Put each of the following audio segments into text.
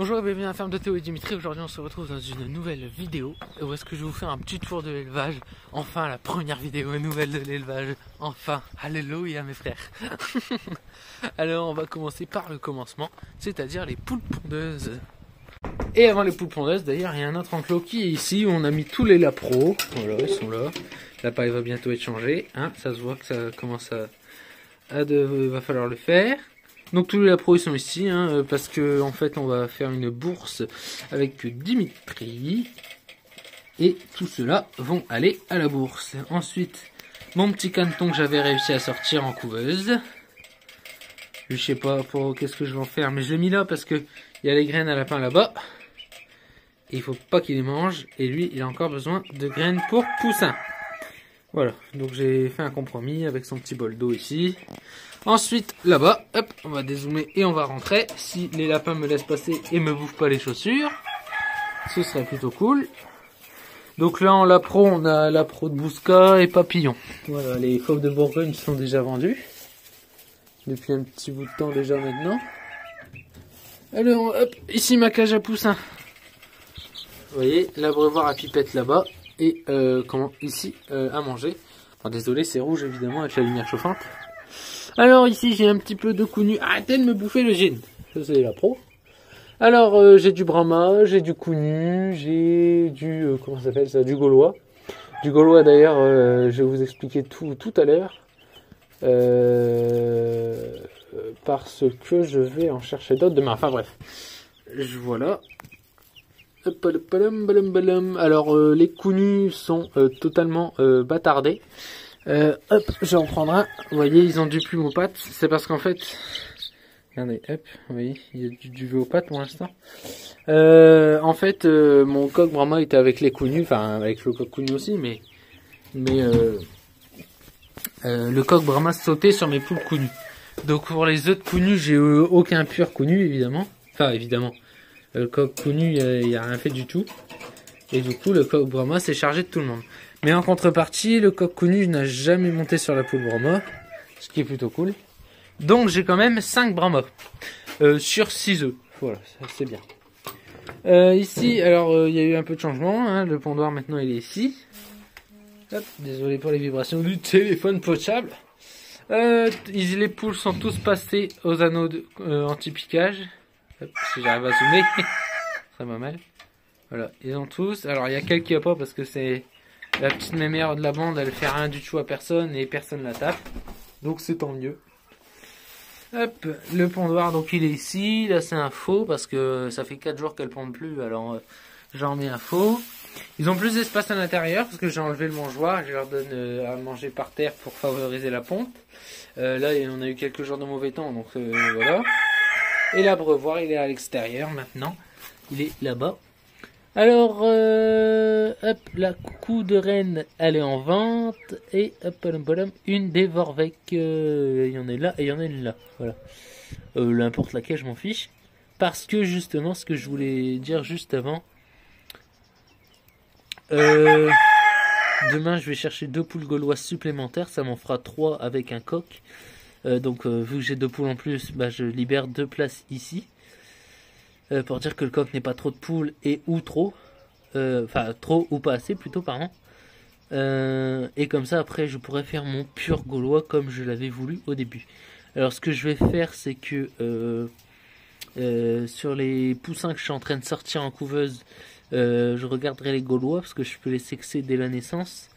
Bonjour et bienvenue à la ferme de Théo et Dimitri. Aujourd'hui on se retrouve dans une nouvelle vidéo où est-ce que je vais vous faire un petit tour de l'élevage. Enfin la première vidéo nouvelle de l'élevage. Enfin, alléluia mes frères. Alors on va commencer par le commencement, c'est-à-dire les poules pondeuses. Et avant les poules pondeuses d'ailleurs il y a un autre enclos qui est ici où on a mis tous les lapros. Voilà, ils sont là. La paille va bientôt être changée, hein, ça se voit que ça commence va falloir le faire. Donc tous les lapros ils sont ici, hein, parce que en fait on va faire une bourse avec Dimitri. Et tout cela vont aller à la bourse. Ensuite, mon petit caneton que j'avais réussi à sortir en couveuse. Je sais pas pour qu'est-ce que je vais en faire, mais je l'ai mis là parce que il y a les graines à lapin là-bas. Et il faut pas qu'il les mange. Et lui, il a encore besoin de graines pour poussin. Voilà, donc j'ai fait un compromis avec son petit bol d'eau ici. Ensuite, là-bas, hop, on va dézoomer et on va rentrer. Si les lapins me laissent passer et me bouffent pas les chaussures, ce serait plutôt cool. Donc là, en lapro, on a lapro de Bousca et papillon. Voilà, les fauves de Bourgogne sont déjà vendus. Depuis un petit bout de temps déjà maintenant. Alors, hop, ici ma cage à poussins. Vous voyez, l'abreuvoir à pipette là-bas. Et ici, à manger. Bon, désolé, c'est rouge évidemment avec la lumière chauffante. Alors ici j'ai un petit peu de cougnu. Arrêtez de me bouffer le gin. Ça c'est la pro. Alors j'ai du Brahma, j'ai du cougnu, j'ai du comment ça s'appelle ça, du gaulois. Du gaulois d'ailleurs, je vais vous expliquer tout à l'heure. Parce que je vais en chercher d'autres demain. Enfin bref. Voilà. Alors les counus sont totalement bâtardés. Hop, je vais en prendre un. Vous voyez, ils ont du plume aux pattes. C'est parce qu'en fait, regardez, hop, vous voyez, il y a du vue aux pattes pour l'instant. En fait, mon coq Brahma était avec les counus, enfin avec le coq cougnu aussi, mais le coq Brahma sautait sur mes poules cougnues. Donc pour les autres counus, j'ai aucun pur cougnu évidemment. Enfin évidemment, le coq cougnu, il y a rien fait du tout. Et du coup, le coq Brahma s'est chargé de tout le monde. Mais en contrepartie, le coq cougnu n'a jamais monté sur la poule Brahma, ce qui est plutôt cool. Donc j'ai quand même 5 Brahma sur 6 œufs. Voilà, c'est bien. Ici, alors il y a eu un peu de changement. Hein, le pondoir maintenant il est ici. Hop, désolé pour les vibrations du téléphone potable. Les poules sont tous passées aux anneaux anti-piquage. Hop, si j'arrive à zoomer, ça va mal. Voilà, ils ont tous. Alors il y a quelqu'un qui a pas parce que c'est la petite mémère de la bande, elle fait rien du tout à personne et personne la tape. Donc c'est tant mieux. Hop, le pondoir donc il est ici. Là c'est un faux parce que ça fait 4 jours qu'elle pond plus. Alors j'en mets un faux. Ils ont plus d'espace à l'intérieur parce que j'ai enlevé le mangeoire. Je leur donne à manger par terre pour favoriser la ponte. Là on a eu quelques jours de mauvais temps donc voilà. Et l'abreuvoir il est à l'extérieur maintenant. Il est là-bas. Alors, hop, la coucou de reine, elle est en vente. Et hop, une des Vorvec. Il y en a là et il y en a une là. Voilà. N'importe laquelle, je m'en fiche. Parce que justement, ce que je voulais dire juste avant. Demain, je vais chercher 2 poules gauloises supplémentaires. Ça m'en fera 3 avec un coq. Donc, vu que j'ai 2 poules en plus, bah, je libère 2 places ici. Pour dire que le coq n'est pas trop de poules et ou trop. Enfin, trop ou pas assez plutôt, pardon. Et comme ça, après, je pourrais faire mon pur gaulois comme je l'avais voulu au début. Alors, ce que je vais faire, c'est que sur les poussins que je suis en train de sortir en couveuse, je regarderai les gaulois parce que je peux les sexer dès la naissance.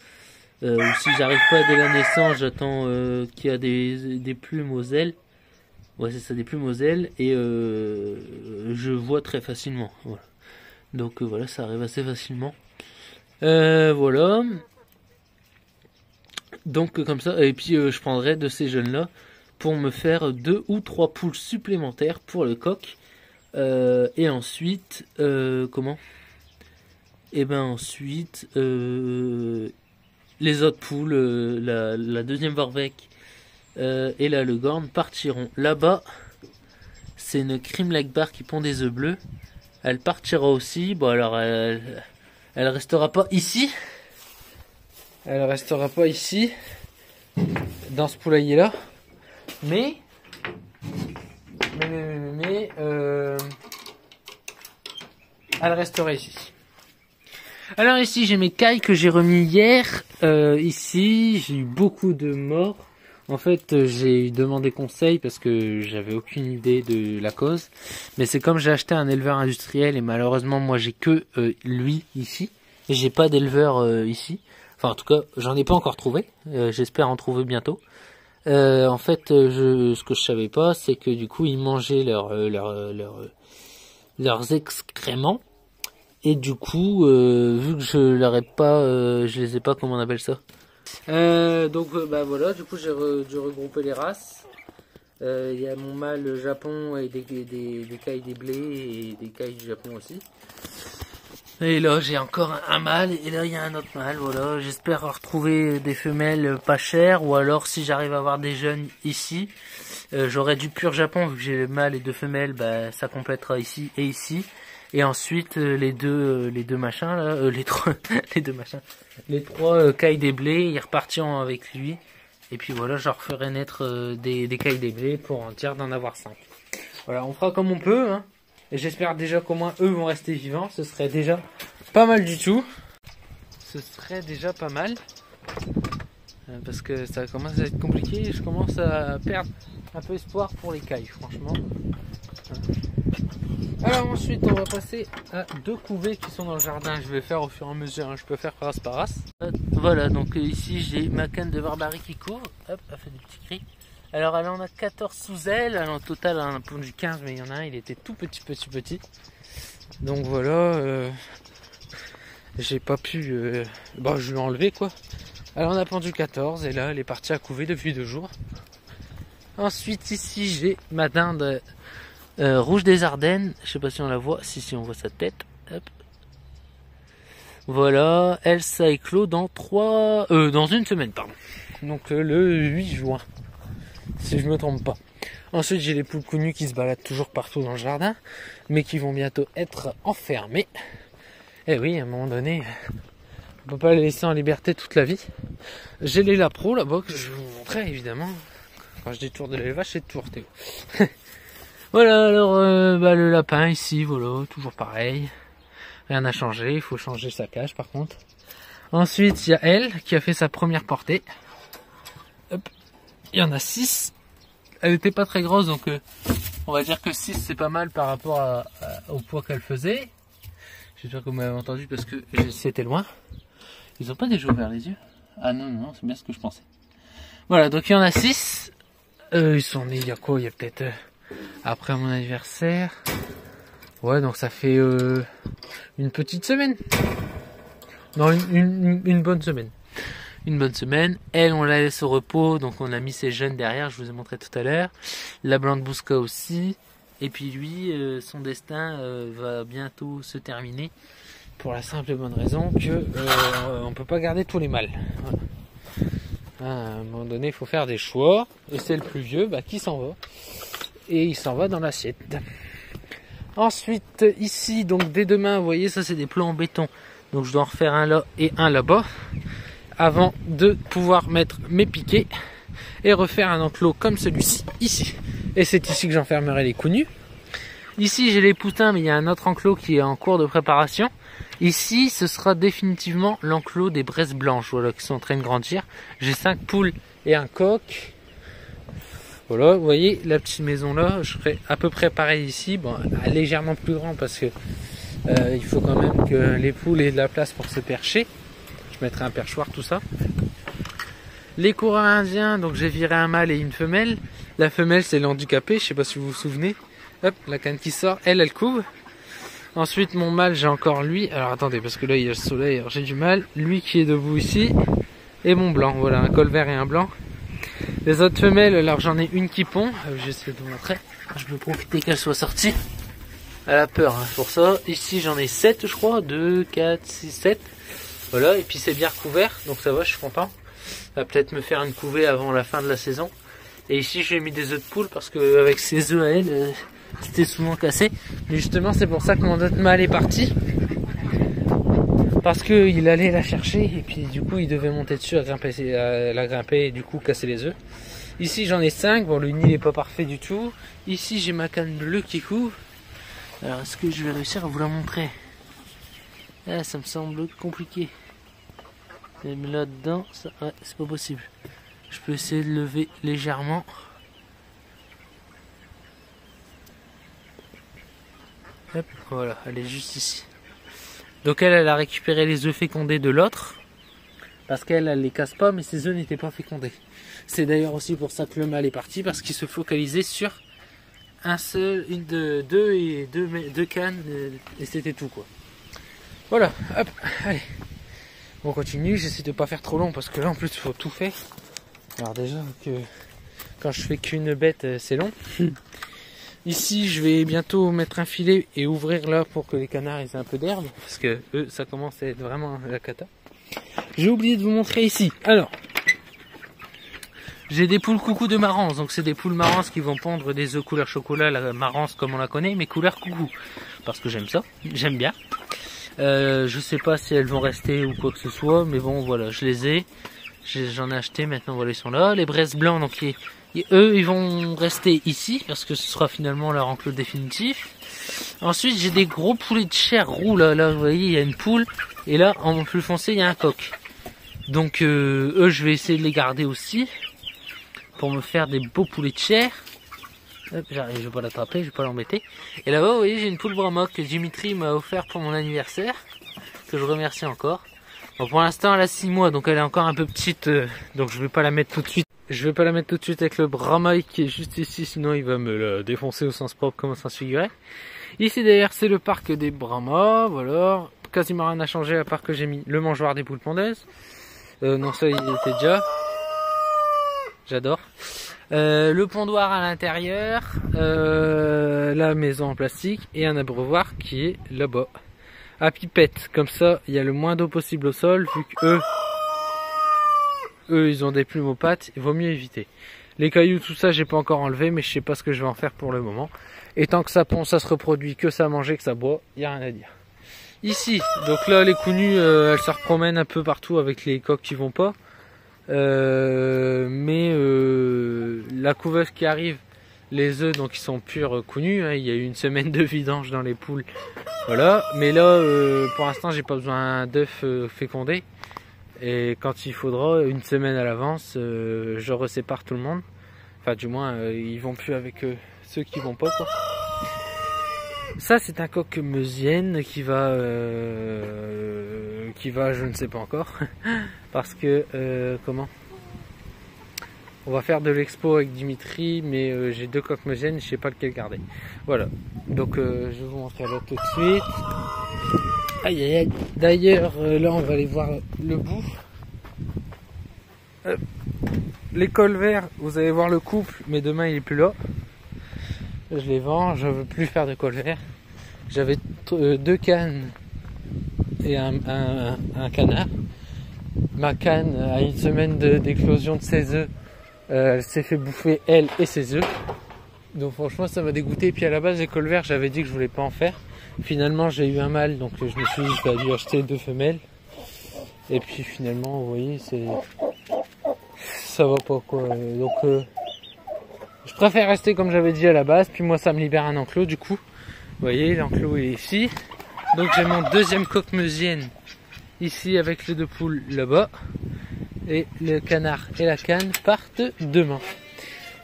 Ou si j'arrive pas dès la naissance, j'attends qu'il y a des plumes aux ailes. Ouais, c'est ça, des plumes aux ailes, et je vois très facilement. Voilà. Donc voilà, ça arrive assez facilement. Voilà. Donc comme ça, et puis je prendrai de ces jeunes-là pour me faire 2 ou 3 poules supplémentaires pour le coq. Et ensuite, comment? Et ben ensuite, les autres poules, la deuxième Vorvec. Et là, le Gorn partiront là-bas. C'est une Cream Lake Bar qui pond des œufs bleus. Elle partira aussi. Bon, alors, elle restera pas ici. Elle restera pas ici. Dans ce poulailler-là. Mais elle restera ici. Alors ici j'ai mes cailles que j'ai remis hier. Ici j'ai eu beaucoup de morts. En fait j'ai demandé conseil parce que j'avais aucune idée de la cause. Mais c'est comme j'ai acheté un éleveur industriel et malheureusement moi j'ai que lui ici. Et j'ai pas d'éleveur ici. Enfin en tout cas j'en ai pas encore trouvé. J'espère en trouver bientôt. En fait ce que je savais pas c'est que du coup ils mangeaient leurs excréments. Et du coup, vu que je les ai pas, comment on appelle ça. Donc bah voilà, du coup j'ai dû regrouper les races. Il y a mon mâle Japon et des cailles des blés et des cailles du Japon aussi. Et là j'ai encore un mâle et là il y a un autre mâle, voilà. J'espère retrouver des femelles pas chères ou alors si j'arrive à avoir des jeunes ici. J'aurai du pur Japon vu que j'ai le mâle et deux femelles, bah ça complétera ici et ici. Et ensuite les deux machins là, les trois cailles des blés, ils repartiront avec lui. Et puis voilà, je referai naître des cailles des blés pour en dire d'en avoir 5. Voilà, on fera comme on peut, hein. Et j'espère déjà qu'au moins eux vont rester vivants, ce serait déjà pas mal du tout. Ce serait déjà pas mal. Parce que ça commence à être compliqué, je commence à perdre un peu espoir pour les cailles, franchement. Alors ensuite on va passer à deux couvées qui sont dans le jardin. Je vais faire au fur et à mesure, hein. Je peux faire race par race. Voilà, donc ici j'ai ma canne de Barbarie qui court. Hop, elle fait des petits cris. Alors elle en a 14 sous elle. Alors en total elle en a pondu 15, mais il y en a un, il était tout petit. Donc voilà, j'ai pas pu... Bah je l'ai enlevé quoi. Elle en a pendu 14 et là elle est partie à couver depuis 2 jours. Ensuite ici j'ai ma dinde rouge des Ardennes, je sais pas si on la voit, si on voit sa tête. Hop. Voilà, elle ça éclot dans dans une semaine, pardon. Donc le 8 juin, si je me trompe pas. Ensuite j'ai les poules connues qui se baladent toujours partout dans le jardin, mais qui vont bientôt être enfermées. Et oui, à un moment donné, on peut pas les laisser en liberté toute la vie. J'ai les lapros là-bas que je vais vous montrer évidemment. Quand je détourne de l'élevage, c'est toujours Théo. Voilà, alors le lapin ici, voilà, toujours pareil. Rien n'a changé, il faut changer sa cage par contre. Ensuite, il y a elle qui a fait sa première portée. Hop. Il y en a 6. Elle n'était pas très grosse, donc on va dire que 6 c'est pas mal par rapport au poids qu'elle faisait. J'espère que vous m'avez entendu parce que c'était loin. Ils ont pas déjà ouvert les yeux? Ah non, c'est bien ce que je pensais. Voilà, donc il y en a 6. Ils sont nés il y a quoi? Il y a peut-être... après mon anniversaire. Ouais, donc ça fait une petite semaine. Non, une bonne semaine. Une bonne semaine. Elle, on la laisse au repos, donc on a mis ses jeunes derrière, je vous ai montré tout à l'heure. La Blanc de Bousca aussi. Et puis lui, son destin va bientôt se terminer. Pour la simple et bonne raison que on peut pas garder tous les mâles. Voilà. À un moment donné, il faut faire des choix. Et c'est le plus vieux qui s'en va. Et il s'en va dans l'assiette. Ensuite, ici, donc dès demain, vous voyez, ça c'est des plans en béton. Donc je dois en refaire un là et un là-bas. Avant de pouvoir mettre mes piquets. Et refaire un enclos comme celui-ci, ici. Et c'est ici que j'enfermerai les coups nus. Ici, j'ai les poutins, mais il y a un autre enclos qui est en cours de préparation. Ici, ce sera définitivement l'enclos des braises blanches, voilà, qui sont en train de grandir. J'ai 5 poules et un coq. Voilà, vous voyez, la petite maison là, je ferai à peu près pareil ici. Bon, légèrement plus grand parce que il faut quand même que les poules aient de la place pour se percher. Je mettrai un perchoir, tout ça. Les coureurs indiens, donc j'ai viré un mâle et une femelle. La femelle, c'est l'handicapé, je sais pas si vous vous souvenez. Hop, la canne qui sort, elle couve. Ensuite, mon mâle, j'ai encore lui. Alors attendez, parce que là, il y a le soleil, alors j'ai du mal. Lui qui est debout ici. Et mon blanc, voilà, un col vert et un blanc. Les autres femelles, alors j'en ai une qui pond. J'essaie de vous montrer. Je peux profiter qu'elle soit sortie. Elle a peur, hein, pour ça. Ici, j'en ai 7, je crois. 2, 4, 6, 7. Voilà, et puis c'est bien recouvert, donc ça va, je suis content. Elle va peut-être me faire une couvée avant la fin de la saison. Et ici, j'ai mis des œufs de poule parce que avec ses œufs à elle, c'était souvent cassé. Mais justement, c'est pour ça que mon autre mâle est parti. Parce qu'il allait la chercher et puis du coup, il devait monter dessus, la grimper et du coup casser les œufs. Ici, j'en ai 5. Bon, le nid n'est pas parfait du tout. Ici, j'ai ma canne bleue qui couvre. Alors, est-ce que je vais réussir à vous la montrer? Ah, ça me semble compliqué. Mais là-dedans, ouais, c'est pas possible. Je peux essayer de lever légèrement. Hop, voilà, elle est juste ici. Donc elle a récupéré les œufs fécondés de l'autre. Parce qu'elle les casse pas, mais ses œufs n'étaient pas fécondés. C'est d'ailleurs aussi pour ça que le mâle est parti, parce qu'il se focalisait sur deux cannes, et c'était tout quoi. Voilà, hop, allez. On continue, j'essaie de pas faire trop long, parce que là en plus il faut tout faire. Alors déjà que quand je fais qu'une bête, c'est long. Ici, je vais bientôt mettre un filet et ouvrir là pour que les canards aient un peu d'herbe. Parce que eux, ça commence à être vraiment la cata. J'ai oublié de vous montrer ici. Alors, j'ai des poules coucou de marrance. Donc c'est des poules marrances qui vont pondre des œufs couleur chocolat, la marrance comme on la connaît, mais couleur coucou. Parce que j'aime ça, j'aime bien. Je sais pas si elles vont rester ou quoi que ce soit, mais bon voilà, je les ai. J'en ai acheté, maintenant voilà, ils sont là. Les braises blancs, donc eux, ils vont rester ici, parce que ce sera finalement leur enclos définitif. Ensuite, j'ai des gros poulets de chair roux, là, vous voyez, il y a une poule, et là, en plus foncé, il y a un coq. Donc, eux, je vais essayer de les garder aussi, pour me faire des beaux poulets de chair. Hop, j'arrive, je vais pas l'attraper, je vais pas l'embêter. Et là-bas, vous voyez, j'ai une poule Brahma que Dimitri m'a offert pour mon anniversaire, que je remercie encore. Bon, pour l'instant, elle a 6 mois, donc elle est encore un peu petite, donc je vais pas la mettre tout de suite. Je vais pas la mettre tout de suite avec le Brahma qui est juste ici, sinon il va me la défoncer au sens propre comme ça se figurait. Ici d'ailleurs c'est le parc des Brahmas, voilà. Quasiment rien n'a changé à part que j'ai mis le mangeoire des poules pondeuses. Non, ça il était déjà. J'adore. Le pondoir à l'intérieur, la maison en plastique et un abreuvoir qui est là-bas. À pipette, comme ça il y a le moins d'eau possible au sol vu que eux ils ont des plumes aux pattes, il vaut mieux éviter. Les cailloux, tout ça j'ai pas encore enlevé, mais je sais pas ce que je vais en faire pour le moment. Et tant que ça pond, ça se reproduit, que ça mange, que ça boit, il n'y a rien à dire. Ici, donc là les counues, elles se promènent un peu partout avec les coqs qui vont pas. La couveuse qui arrive, les œufs donc ils sont purs counues, hein, il y a eu une semaine de vidange dans les poules. Voilà, mais là pour l'instant j'ai pas besoin d'œufs fécondés. Et quand il faudra, une semaine à l'avance, je resépare tout le monde. Enfin du moins, ils vont plus avec ceux qui vont pas quoi. Ça c'est un coq meusienne qui va, je ne sais pas encore. Parce que, comment? On va faire de l'expo avec Dimitri, mais j'ai 2 coqs meusiennes, je sais pas lequel garder. Voilà, donc je vais vous montrer là tout de suite. Aïe aïe aïe. D'ailleurs, là on va aller voir le bout. Les colverts, vous allez voir le couple, mais demain il est plus là. Je les vends, je veux plus faire de colverts. J'avais 2 cannes et un canard. Ma canne a une semaine d'éclosion de ses œufs. Elle s'est fait bouffer elle et ses œufs. Donc franchement ça m'a dégoûté. Puis à la base les colverts, j'avais dit que je voulais pas en faire. Finalement j'ai eu un mâle, donc je me suis dit qu'il fallait acheter 2 femelles. Et puis finalement vous voyez ça va pas quoi. Donc je préfère rester comme j'avais dit à la base. Puis moi ça me libère un enclos du coup. Vous voyez l'enclos est ici. Donc j'ai mon deuxième coq meusienne ici avec les 2 poules là-bas. Et le canard et la canne partent demain.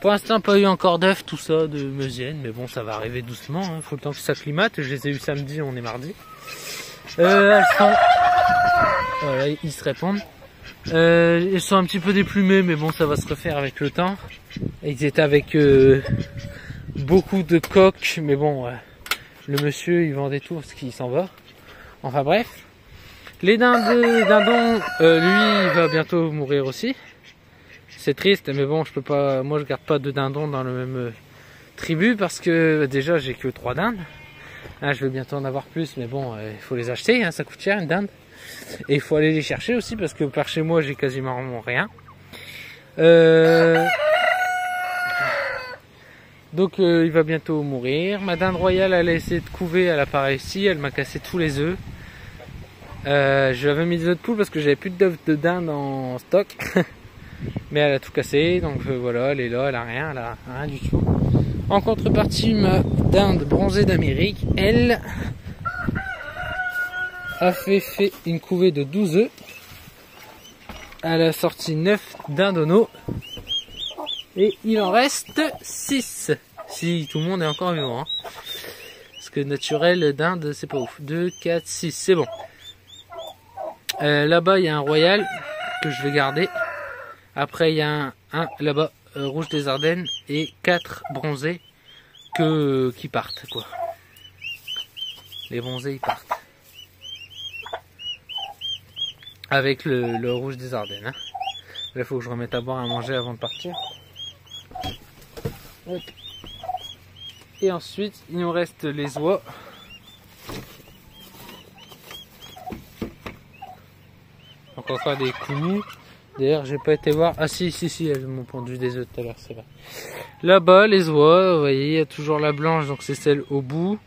Pour l'instant, pas eu encore d'œufs, tout ça, de meusienne, mais bon, ça va arriver doucement, hein. Faut le temps que ça climate. Je les ai eu samedi, on est mardi. Elles sont... Voilà, ils se répondent. Ils sont un petit peu déplumés, mais bon, ça va se refaire avec le temps. Ils étaient avec beaucoup de coqs, mais bon, le monsieur, il vendait tout parce qu'il s'en va. Enfin bref. Les dindons, lui, il va bientôt mourir aussi. C'est triste, mais bon, je peux pas. Moi, je garde pas de dindons dans le même tribu parce que déjà, j'ai que 3 dindes. Hein, je vais bientôt en avoir plus, mais bon, il faut les acheter, hein, ça coûte cher une dinde. Et il faut aller les chercher aussi parce que par chez moi, j'ai quasiment rien. Donc, il va bientôt mourir. Ma dinde royale, elle a essayé de couver, elle a pas réussi, elle m'a cassé tous les œufs. Je lui avais mis des œufs de poule parce que j'avais plus d'œufs de dinde en stock. Mais elle a tout cassé, donc voilà, elle est là, elle a rien du tout. En contrepartie, ma dinde bronzée d'Amérique, elle a fait une couvée de 12 œufs. Elle a sorti 9 dindonos. Et il en reste 6. Si tout le monde est encore vivant. Hein. Parce que naturel d'Inde, c'est pas ouf. 2, 4, 6, c'est bon. Là-bas, il y a un royal que je vais garder. Après, il y a un là-bas, rouge des Ardennes. Et 4 bronzés qui partent, quoi. Les bronzés, ils partent. Avec le rouge des Ardennes. Hein. Là, il faut que je remette à boire à manger avant de partir. Hop. Et ensuite, il nous reste les oies. Donc encore des coups. D'ailleurs, j'ai pas été voir. Ah si, elles m'ont pondu des œufs tout à l'heure, c'est vrai. Là-bas, les oies, vous voyez, il y a toujours la blanche, donc c'est celle au bout.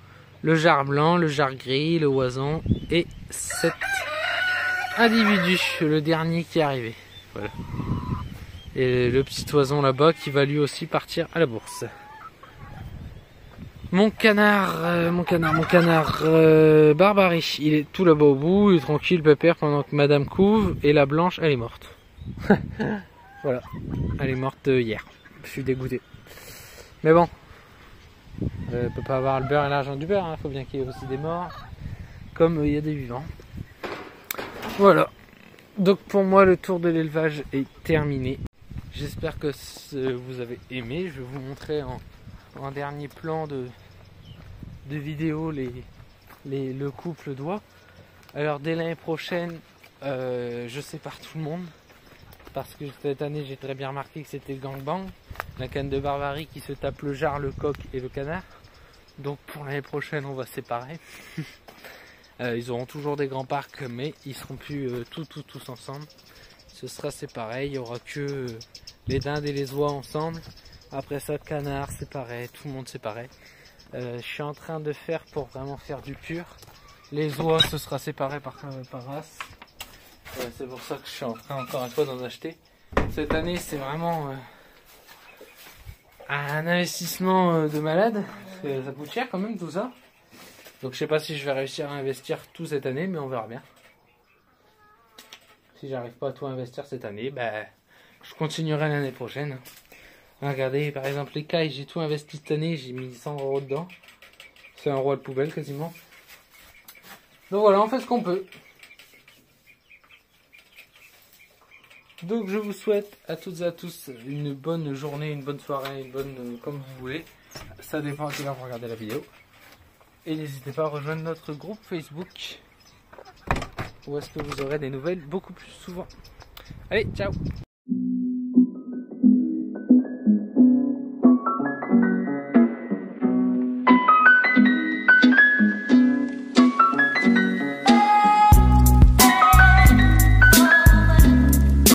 Le jarre blanc, le jarre gris, le oison et cet individu, le dernier qui est arrivé. Voilà. Et le petit oison là-bas qui va lui aussi partir à la bourse. Mon canard, Barbarie, il est tout là-bas au bout, il est tranquille, pépère, pendant que Madame couve, et la blanche, elle est morte. Voilà, elle est morte hier. Je suis dégoûté. Mais bon, on peut pas avoir le beurre et l'argent du beurre, hein. Faut bien qu'il y ait aussi des morts, comme il y a des vivants. Voilà, donc pour moi le tour de l'élevage est terminé. J'espère que vous avez aimé. Je vais vous montrer en dernier plan de vidéo le couple d'oies. Alors dès l'année prochaine, je sépare tout le monde. Parce que cette année j'ai très bien remarqué que c'était le gangbang. La canne de Barbarie qui se tape le jarre, le coq et le canard. Donc pour l'année prochaine on va séparer. Ils auront toujours des grands parcs mais ils seront plus tous ensemble. Ce sera séparé, il n'y aura que les dindes et les oies ensemble. Après ça, le canard, c'est pareil, tout le monde c'est pareil. Je suis en train de faire pour vraiment faire du pur. Les oies, ce sera séparé par race. C'est pour ça que je suis en train encore une fois d'en acheter. Cette année, c'est vraiment un investissement de malade. Parce que ça coûte cher quand même tout ça. Donc je sais pas si je vais réussir à investir tout cette année, mais on verra bien. Si j'arrive pas à tout investir cette année, ben, je continuerai l'année prochaine. Regardez, par exemple, les cailles, j'ai tout investi cette année, j'ai mis 100 € dedans. C'est un roi de poubelle quasiment. Donc voilà, on fait ce qu'on peut. Donc je vous souhaite à toutes et à tous une bonne journée, une bonne soirée, une bonne comme vous voulez. Ça dépend à quelle heure vous regardez la vidéo. Et n'hésitez pas à rejoindre notre groupe Facebook. Où est-ce que vous aurez des nouvelles beaucoup plus souvent. Allez, ciao!